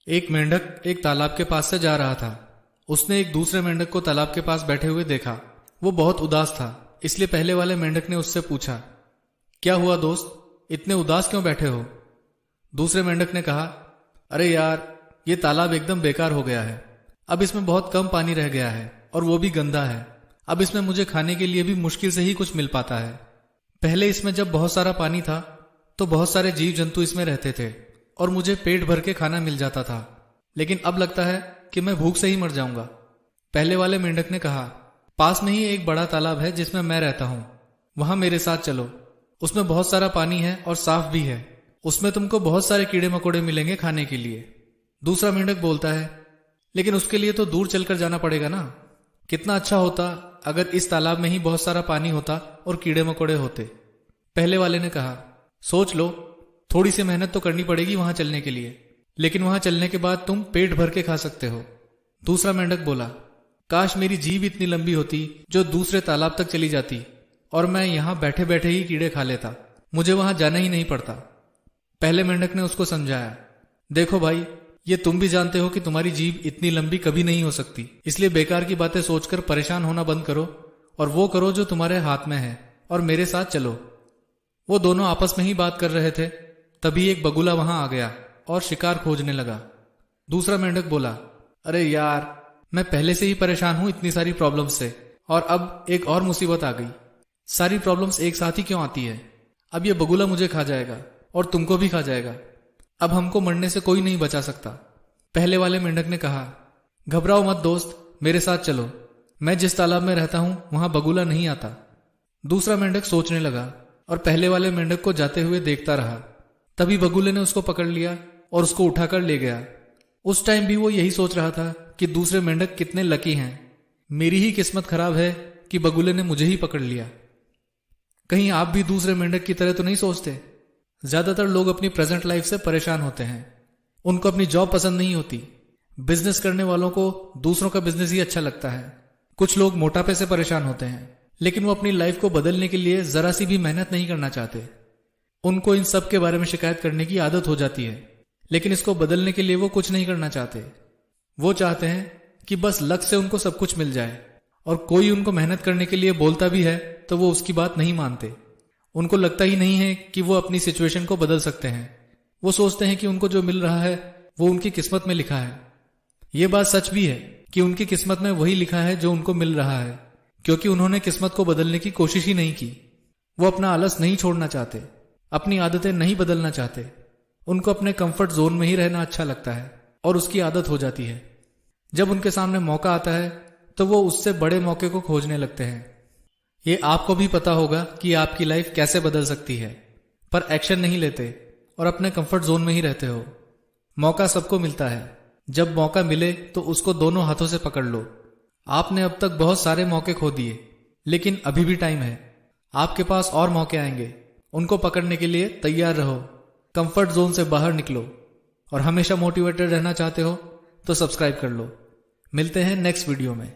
एक मेंढक एक तालाब के पास से जा रहा था। उसने एक दूसरे मेंढक को तालाब के पास बैठे हुए देखा। वो बहुत उदास था, इसलिए पहले वाले मेंढक ने उससे पूछा, क्या हुआ दोस्त, इतने उदास क्यों बैठे हो? दूसरे मेंढक ने कहा, अरे यार, ये तालाब एकदम बेकार हो गया है। अब इसमें बहुत कम पानी रह गया है और वो भी गंदा है। अब इसमें मुझे खाने के लिए भी मुश्किल से ही कुछ मिल पाता है। पहले इसमें जब बहुत सारा पानी था तो बहुत सारे जीव जंतु इसमें रहते थे और मुझे पेट भर के खाना मिल जाता था, लेकिन अब लगता है कि मैं भूख से ही मर जाऊंगा। पहले वाले मेंढक ने कहा, पास में ही एक बड़ा तालाब है जिसमें मैं रहता हूं, वहां मेरे साथ चलो। उसमें बहुत सारा पानी है और साफ भी है। उसमें तुमको बहुत सारे कीड़े मकोड़े मिलेंगे खाने के लिए। दूसरा मेंढक बोलता है, लेकिन उसके लिए तो दूर चलकर जाना पड़ेगा ना। कितना अच्छा होता अगर इस तालाब में ही बहुत सारा पानी होता और कीड़े मकोड़े होते। पहले वाले ने कहा, सोच लो, थोड़ी सी मेहनत तो करनी पड़ेगी वहां चलने के लिए, लेकिन वहां चलने के बाद तुम पेट भर के खा सकते हो। दूसरा मेंढक बोला, काश मेरी जीभ इतनी लंबी होती जो दूसरे तालाब तक चली जाती और मैं यहां बैठे बैठे ही कीड़े खा लेता, मुझे वहां जाना ही नहीं पड़ता। पहले मेंढक ने उसको समझाया, देखो भाई, ये तुम भी जानते हो कि तुम्हारी जीभ इतनी लंबी कभी नहीं हो सकती, इसलिए बेकार की बातें सोचकर परेशान होना बंद करो और वो करो जो तुम्हारे हाथ में है और मेरे साथ चलो। वो दोनों आपस में ही बात कर रहे थे, तभी एक बगुला वहां आ गया और शिकार खोजने लगा। दूसरा मेंढक बोला, अरे यार, मैं पहले से ही परेशान हूं इतनी सारी प्रॉब्लम्स से, और अब एक और मुसीबत आ गई। सारी प्रॉब्लम्स एक साथ ही क्यों आती है? अब ये बगुला मुझे खा जाएगा और तुमको भी खा जाएगा। अब हमको मरने से कोई नहीं बचा सकता। पहले वाले मेंढक ने कहा, घबराओ मत दोस्त, मेरे साथ चलो। मैं जिस तालाब में रहता हूं वहां बगुला नहीं आता। दूसरा मेंढक सोचने लगा और पहले वाले मेंढक को जाते हुए देखता रहा। तभी बगुले ने उसको पकड़ लिया और उसको उठाकर ले गया। उस टाइम भी वो यही सोच रहा था कि दूसरे मेंढक कितने लकी हैं, मेरी ही किस्मत खराब है कि बगुले ने मुझे ही पकड़ लिया। कहीं आप भी दूसरे मेंढक की तरह तो नहीं सोचते? ज्यादातर लोग अपनी प्रेजेंट लाइफ से परेशान होते हैं। उनको अपनी जॉब पसंद नहीं होती। बिजनेस करने वालों को दूसरों का बिजनेस ही अच्छा लगता है। कुछ लोग मोटापे से परेशान होते हैं, लेकिन वो अपनी लाइफ को बदलने के लिए जरा सी भी मेहनत नहीं करना चाहते। उनको इन सब के बारे में शिकायत करने की आदत हो जाती है, लेकिन इसको बदलने के लिए वो कुछ नहीं करना चाहते। वो चाहते हैं कि बस लक से उनको सब कुछ मिल जाए, और कोई उनको मेहनत करने के लिए बोलता भी है तो वो उसकी बात नहीं मानते। उनको लगता ही नहीं है कि वो अपनी सिचुएशन को बदल सकते हैं। वो सोचते हैं कि उनको जो मिल रहा है वो उनकी किस्मत में लिखा है। ये बात सच भी है कि उनकी किस्मत में वही लिखा है जो उनको मिल रहा है, क्योंकि उन्होंने किस्मत को बदलने की कोशिश ही नहीं की। वो अपना आलस नहीं छोड़ना चाहते, अपनी आदतें नहीं बदलना चाहते। उनको अपने कंफर्ट जोन में ही रहना अच्छा लगता है और उसकी आदत हो जाती है। जब उनके सामने मौका आता है तो वो उससे बड़े मौके को खोजने लगते हैं। ये आपको भी पता होगा कि आपकी लाइफ कैसे बदल सकती है, पर एक्शन नहीं लेते और अपने कंफर्ट जोन में ही रहते हो। मौका सबको मिलता है, जब मौका मिले तो उसको दोनों हाथों से पकड़ लो। आपने अब तक बहुत सारे मौके खो दिए, लेकिन अभी भी टाइम है। आपके पास और मौके आएंगे, उनको पकड़ने के लिए तैयार रहो। कंफर्ट जोन से बाहर निकलो, और हमेशा मोटिवेटेड रहना चाहते हो तो सब्सक्राइब कर लो। मिलते हैं नेक्स्ट वीडियो में।